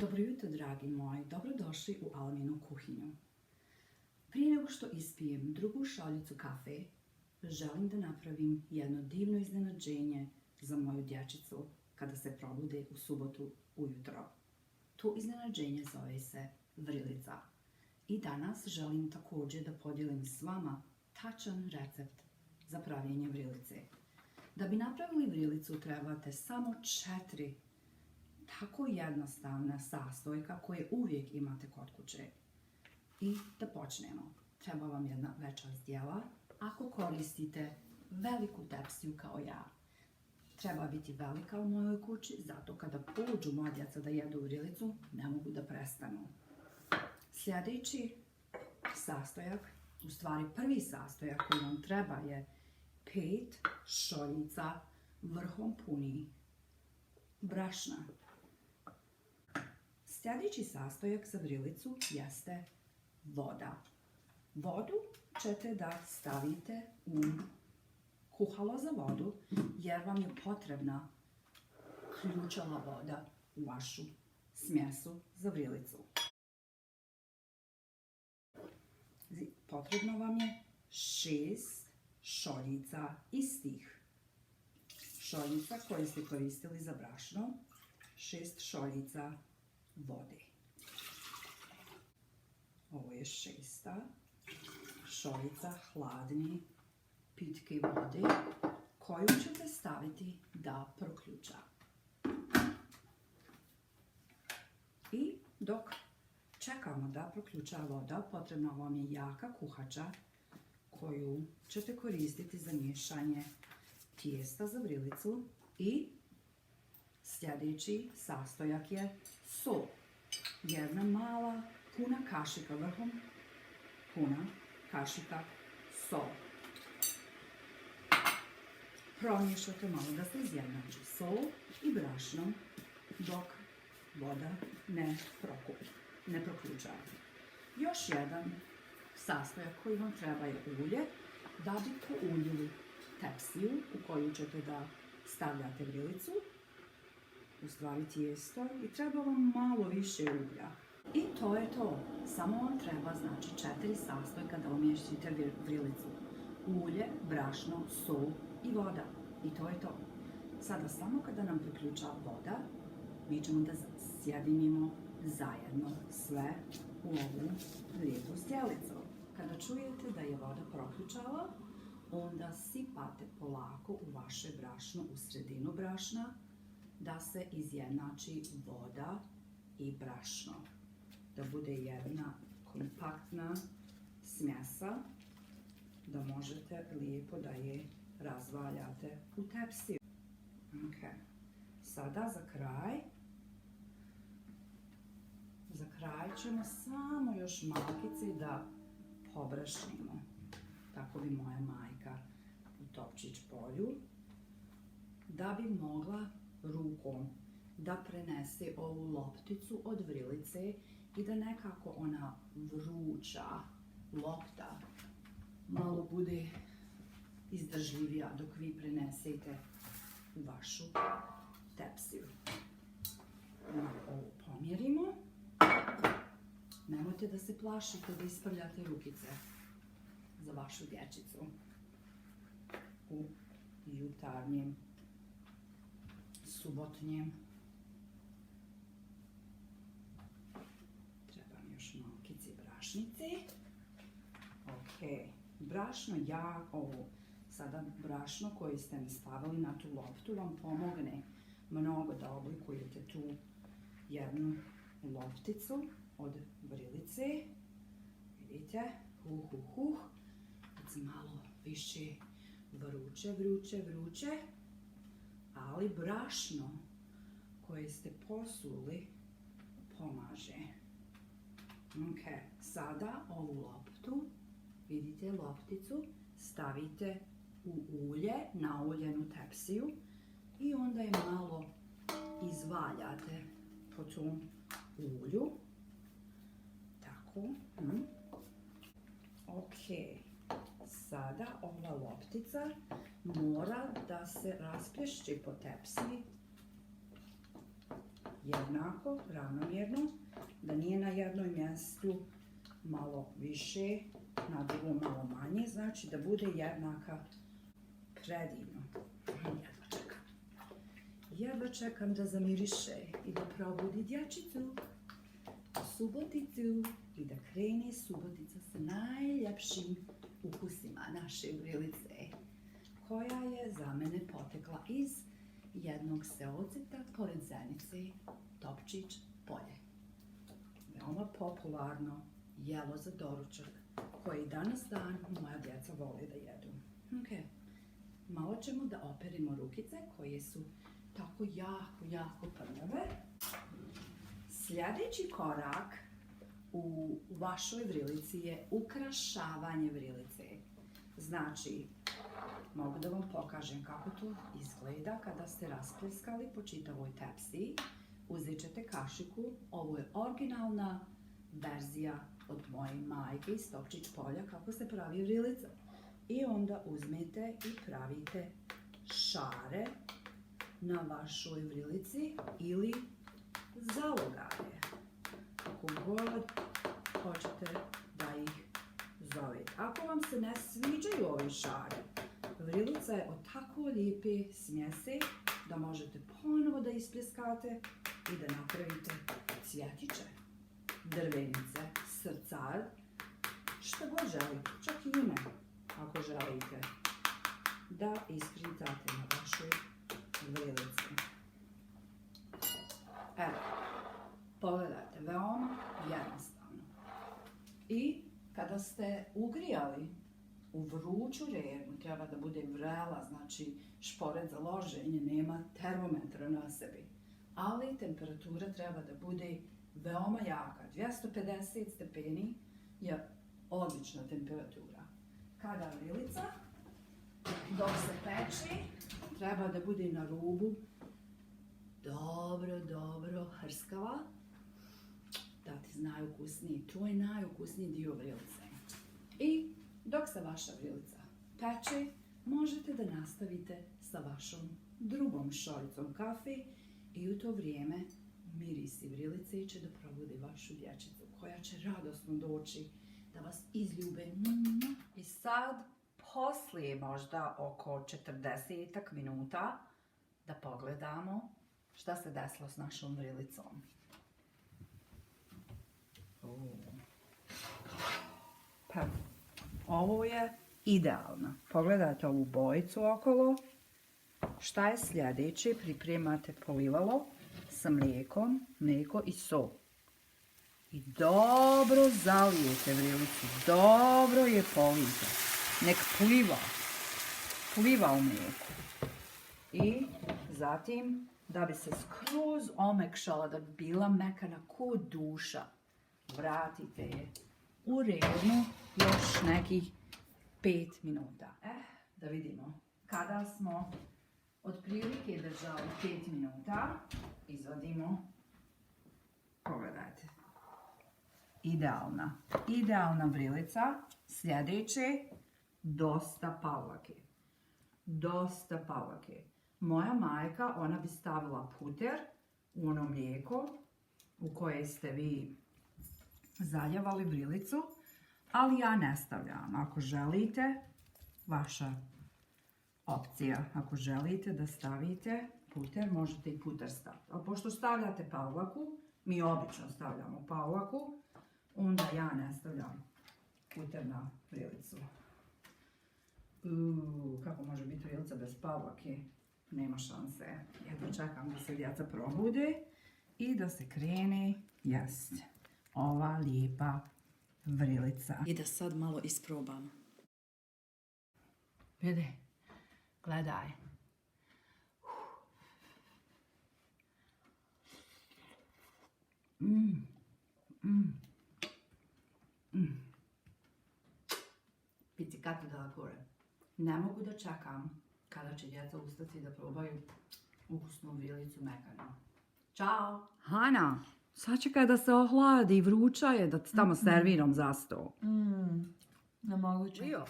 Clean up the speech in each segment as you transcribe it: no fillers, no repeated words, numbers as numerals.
Dobro jutro, dragi moji, dobrodošli u Alaminu kuhinju. Prije nego što ispijem drugu šoljicu kafe, želim da napravim jedno divno iznenađenje za moju dječicu kada se probude u subotu ujutro. To iznenađenje zove se vrilica. I danas želim također da podijelim s vama tačan recept za pravljenje vrilice. Da bi napravili vrilicu trebate samo 4 tako jednostavna sastojka koje uvijek imate kod kuće. I da počnemo. Treba vam jedna veća zdjela. Ako koristite veliku tepsiju kao ja, treba biti velika u mojoj kući, zato kada pođu moja djeca da jedu vrilicu, ne mogu da prestanu. Sljedeći sastojak, u stvari prvi sastojak koji vam treba je 5 šoljica vrhom punih brašna. Sljedeći sastojak za vrilicu jeste voda. Vodu ćete da stavite u kuhalo za vodu jer vam je potrebna ključala voda u vašu smjesu za vrilicu. Potrebno vam je 6 šoljica istih šoljica koje ste koristili za brašno, 6 šoljica vode. Ovo je 6. šoljica hladne pitke vode koju ćete staviti da proključa. I dok čekamo da proključa voda, potrebna vam je jaka kuhača koju ćete koristiti za miješanje tijesta za vrilicu. I sljedeći sastojak je sol. Jedna mala puna kašika vrhom, puna kašika sol. Promiješate malo da se izjednači sol i brašno dok voda ne proključa. Još jedan sastojak koji vam treba je ulje. Da bi pouljili tepsiju u koju ćete da stavljate vrilicu, u stvari tijesto, i treba vam malo više ulja. I to je to. Samo vam treba, znači, 4 sastojka da umiješite vrilicu. Ulje, brašno, sol i voda. I to je to. Sada samo kada nam priključa voda, mi ćemo da sjedinimo zajedno sve u ovu lijepu zdjelicu. Kada čujete da je voda proključala, onda sipate polako u vaše brašno, u sredinu brašna, da se izjednači voda i brašno. Da bude jedna kompaktna smjesa, da možete lijepo da je razvaljate u tepsiju. Sada za kraj ćemo samo još malkice da pobrašnimo. Tako bi moja majka u Topčić polju, da bi mogla rukom da prenese ovu lopticu od vrilice i da nekako ona vruća lopta malo bude izdržljivija dok vi prenesete u vašu tepsiju. Ovo pomjerimo. Nemojte da se plašite da ispravljate rukice za vašu dječicu u jutarnjem, subotnjem. Treba mi još malkice brašnice. Brašno ovo. Sada brašno koje ste mi stavili na tu loptu vam pomogne mnogo da oblikujete tu jednu lopticu od vrilice. Vidite, kad se malo više vruće, ali brašno koje ste posuli pomaže. Sada ovu loptu, vidite lopticu, stavite u ulje, nauljenu tepsiju i onda je malo izvaljate po tom ulju. Tako. Sada ova loptica mora da se rasplješći po tepsi jednako, ravnomjerno, da nije na jednom mjestu malo više, na drugom malo manje, znači da bude jednaka. Predivno. Jedva čekam da zamiriše i da probudi dječicu, suboticu i da krene subotica sa najljepšim ukusima naše vrilice, koja je za mene potekla iz jednog seoceta pored Zenice, Topčić polje. Veoma popularno jelo za doručak, koje i danas dan moja djeca vole da jedu. Malo ćemo da operimo rukice koje su tako jako prljave. Sljedeći korak u vašoj vrilici je ukrašavanje vrilice. Znači, mogu da vam pokažem kako to izgleda kada ste raspleskali po čitavoj tepsi. Uzet ćete kašiku, ovo je originalna verzija od moje majke iz Topčić polja kako se pravi vrilica. I onda uzmete i pravite šare na vašoj vrilici ili zalogare, kako god hoćete da ih zovete. Ako vam se ne sviđaju ove šare, vrilica je od tako lijepe smjese da možete ponovo da ispleskate i da napravite cvjetiće, drvenice, srcar, što god želite, čak i ime, ako želite da ispritate na vašoj vrilici. Evo, pogledajte, veoma jednostavno. I kada ste ugrijali u vruću remu, treba da bude vrela, znači šporet za loženje, nema termometra na sebi. Ali temperatura treba da bude veoma jaka. 250 stepeni je odlična temperatura. Kada vrilica, dok se peče, treba da bude na rubu dobro hrskava, da ti zna najukusniji. To je najukusniji dio vrilice. I dok se vaša vrilica peče, možete da nastavite sa vašom drugom šolicom kafe i u to vrijeme mirisi vrilice će da probude vašu dječicu koja će radosno doći da vas izljube. I sad, poslije možda oko 40 minuta, da pogledamo šta se desilo s našom vrilicom. Pa, ovo je idealno. Pogledajte ovu bojicu okolo. Šta je sljedeće? Pripremate polivalo sa mlijekom, mlijeko i sol. I dobro zalijete vrilicu, dobro je polijete. Nek pliva u mlijeku. I zatim, da bi se skroz omekšala, da bi bila mekana ko duša, vratite je u remu još nekih 5 minuta. Da vidimo. Kada smo otprilike držali 5 minuta, izvadimo. Pogledajte. Idealna vrilica. Sljedeće, dosta pavlake. Moja majka, ona bi stavila puter u ono mlijeko u koje ste vi zaljevali vrilicu, ali ja ne stavljam. Ako želite, vaša opcija. Ako želite da stavite puter, možete i puter staviti. A pošto stavljate pavlaku, mi obično stavljamo pavlaku, onda ja ne stavljam puter na vrilicu. Kako može biti vrilica bez pavlake? Nema šanse. Jedno čekam da se djeca probude i da se krene jesti ova lijepa vrilica. I da sad malo isprobam. Vidi, gledaj. Pizzicato della cuore. Ne mogu da čekam kada će djeca ustati da probaju ukusnu vrilicu mekanu. Ćao! Hana, sačekaj da se ohladi, vruća je da tamo serviram za stol. Ne moguće. Rio,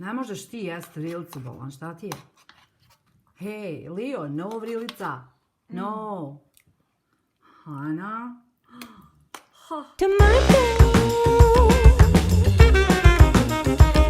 Ne možeš ti jest vrilicu, Bolan, šta ti je? Hej, Leo, no vrilica. No. Hana. To my bed.